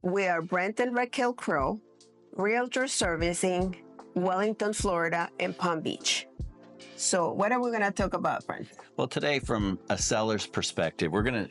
We are Brent and Raquel Crow, Realtor Servicing, Wellington, Florida, and Palm Beach. So what are we going to talk about, Brent? Well, today, from a seller's perspective, we're gonna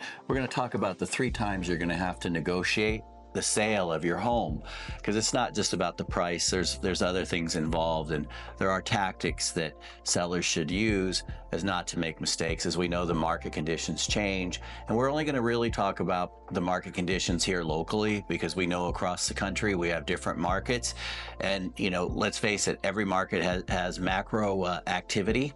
talk about the 3 times you're gonna have to negotiate the sale of your home, because it's not just about the price. There's other things involved, and there are tactics that sellers should use as not to make mistakes. As we know, the market conditions change, and we're only going to really talk about the market conditions here locally, because we know across the country we have different markets, and let's face it, every market has macro activity,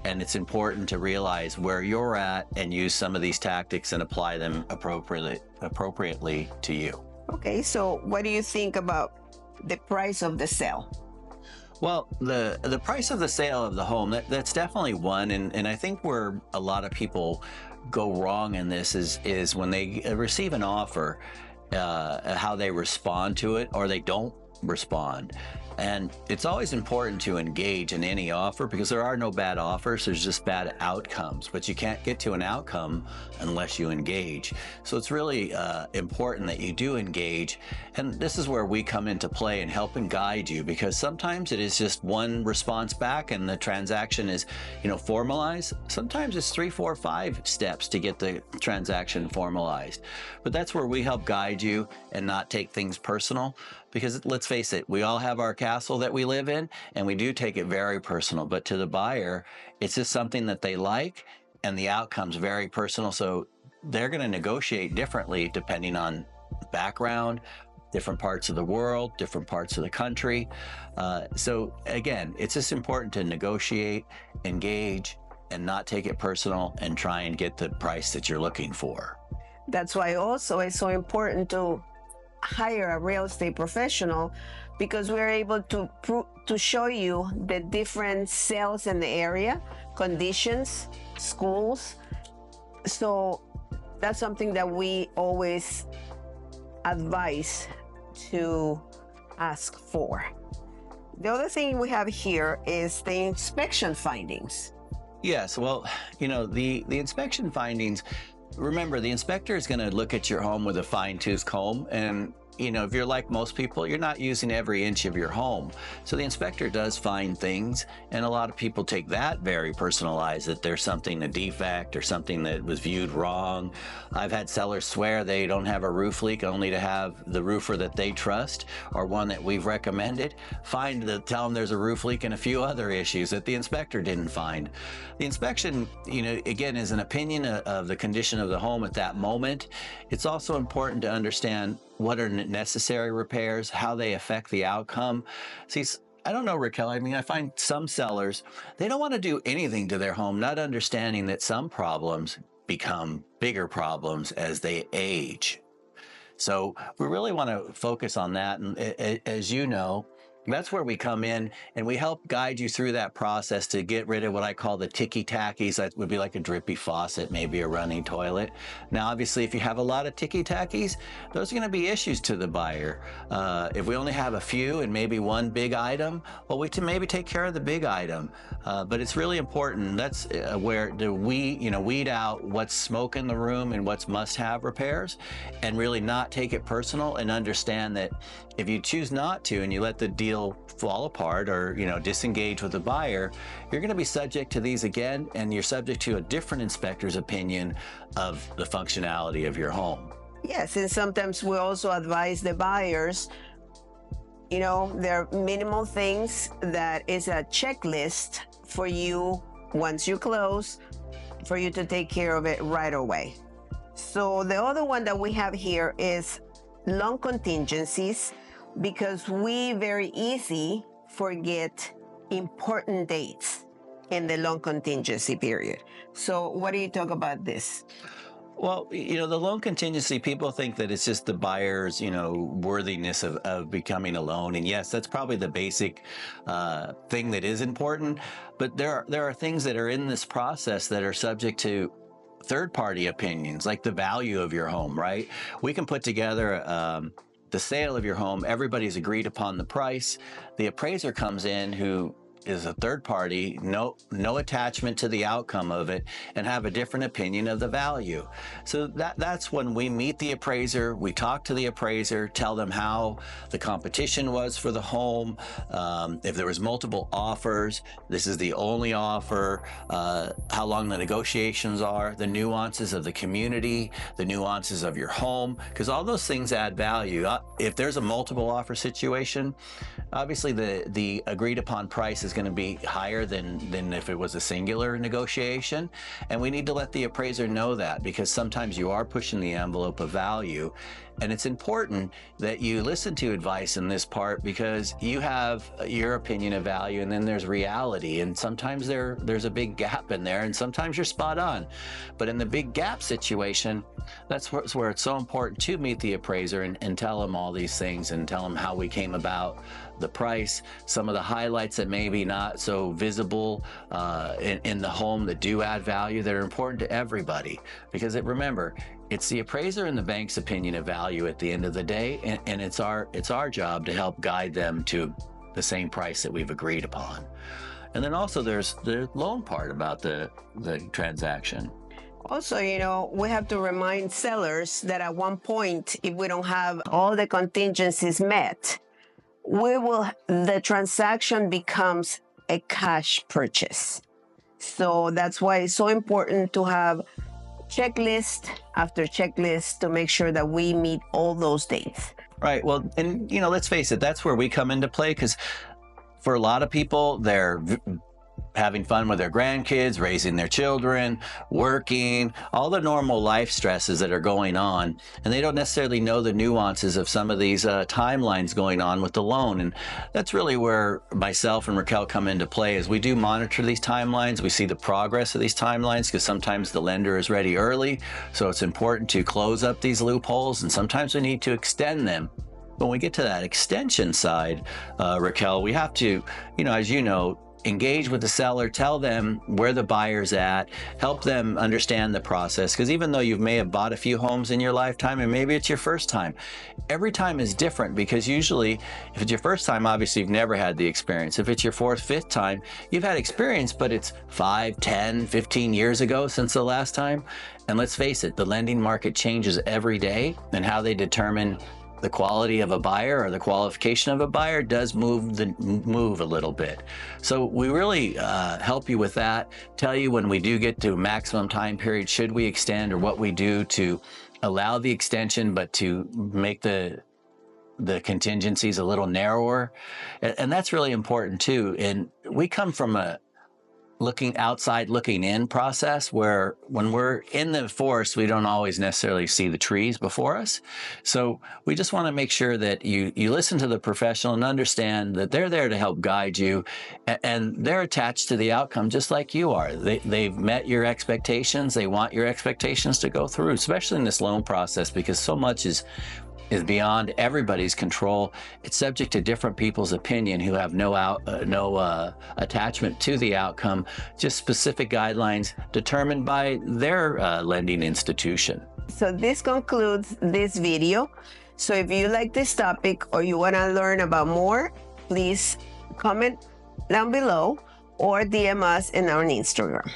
and it's important to realize where you're at and use some of these tactics and apply them appropriately to you. Okay, so what do you think about the price of the sale? Well, the price of the sale of the home, that's definitely one. And I think where a lot of people go wrong in this is when they receive an offer, how they respond to it, or they don't respond. And it's always important to engage in any offer, because there are no bad offers, there's just bad outcomes. But you can't get to an outcome unless you engage. So it's really important that you do engage. And this is where we come into play and help and guide you, because sometimes it is just one response back and the transaction is formalized. Sometimes it's 3, 4, 5 steps to get the transaction formalized. But that's where we help guide you and not take things personal. Because let's face it, we all have our castle that we live in, and we do take it very personal. But to the buyer, it's just something that they like, and the outcome's very personal. So they're going to negotiate differently depending on background, different parts of the world, different parts of the country. So again, it's just important to negotiate, engage, and not take it personal, and try and get the price that you're looking for. That's why also it's so important to hire a real estate professional, because we're able to show you the different sales in the area, conditions, schools. So that's something that we always advise to ask for. The other thing we have here is the inspection findings. Yes, well, the inspection findings. Remember, the inspector is going to look at your home with a fine-tooth comb, and if you're like most people, you're not using every inch of your home. So the inspector does find things, and a lot of people take that very personalized, that there's something, a defect or something that was viewed wrong. I've had sellers swear they don't have a roof leak, only to have the roofer that they trust, or one that we've recommended, tell them there's a roof leak and a few other issues that the inspector didn't find. The inspection, again, is an opinion of the condition of the home at that moment. It's also important to understand what are necessary repairs, how they affect the outcome. See, I don't know, Raquel, I find some sellers, they don't want to do anything to their home, not understanding that some problems become bigger problems as they age. So we really want to focus on that. And as you know, that's where we come in, and we help guide you through that process to get rid of what I call the ticky-tackies. That would be like a drippy faucet, maybe a running toilet. Now, obviously, if you have a lot of ticky-tackies, those are going to be issues to the buyer. If we only have a few and maybe one big item, well, we can maybe take care of the big item. But it's really important. That's where we weed out what's smoke in the room and what's must-have repairs, and really not take it personal, and understand that if you choose not to and you let the deal fall apart, or disengage with the buyer, you're going to be subject to these again, and you're subject to a different inspector's opinion of the functionality of your home. Yes, and sometimes we also advise the buyers, there are minimal things that is a checklist for you once you close, for you to take care of it right away. So the other one that we have here is loan contingencies, because we very easy forget important dates in the loan contingency period. So what do you talk about this? Well, the loan contingency, people think that it's just the buyer's, worthiness of becoming a loan. And yes, that's probably the basic thing that is important. But there are things that are in this process that are subject to third-party opinions, like the value of your home, right? We can put together the sale of your home. Everybody's agreed upon the price. The appraiser comes in who is a third party, no attachment to the outcome of it, and have a different opinion of the value. So that's when we meet the appraiser, we talk to the appraiser, tell them how the competition was for the home, if there was multiple offers, this is the only offer, how long the negotiations are, the nuances of the community, the nuances of your home, because all those things add value. If there's a multiple offer situation, obviously the agreed upon price is going to be higher than if it was a singular negotiation, and we need to let the appraiser know that, because sometimes you are pushing the envelope of value. And it's important that you listen to advice in this part, because you have your opinion of value and then there's reality, and sometimes there's a big gap in there, and sometimes you're spot on. But in the big gap situation, that's where it's so important to meet the appraiser and tell them all these things, and tell them how we came about the price, some of the highlights that maybe not so visible in the home that do add value, that are important to everybody. Because remember, it's the appraiser and the bank's opinion of value at the end of the day, and it's our job to help guide them to the same price that we've agreed upon. And then also there's the loan part about the transaction. Also, we have to remind sellers that at one point, if we don't have all the contingencies met, the transaction becomes a cash purchase. So that's why it's so important to have checklist after checklist to make sure that we meet all those dates. Right. Well, and let's face it, that's where we come into play, because for a lot of people, they're having fun with their grandkids, raising their children, working, all the normal life stresses that are going on, and they don't necessarily know the nuances of some of these timelines going on with the loan. And that's really where myself and Raquel come into play, is we do monitor these timelines. We see the progress of these timelines, because sometimes the lender is ready early, so it's important to close up these loopholes, and sometimes we need to extend them. When we get to that extension side, Raquel, we have to, as you know, engage with the seller, tell them where the buyer's at, help them understand the process. Because even though you may have bought a few homes in your lifetime, and maybe it's your first time, every time is different, because usually if it's your first time, obviously you've never had the experience. If it's your fourth, fifth time, you've had experience, but it's 5, 10, 15 years ago since the last time. And let's face it, the lending market changes every day, and how they determine the quality of a buyer or the qualification of a buyer does move a little bit. So we really help you with that, tell you when we do get to a maximum time period, should we extend, or what we do to allow the extension, but to make the contingencies a little narrower. And that's really important too. And we come from a looking outside, looking in process, where when we're in the forest, we don't always necessarily see the trees before us. So we just want to make sure that you listen to the professional and understand that they're there to help guide you, and they're attached to the outcome just like you are. They've met your expectations. They want your expectations to go through, especially in this loan process, because so much is beyond everybody's control. It's subject to different people's opinion who have no attachment to the outcome, just specific guidelines determined by their lending institution. So this concludes this video. So if you like this topic or you want to learn about more, please comment down below or DM us in our Instagram.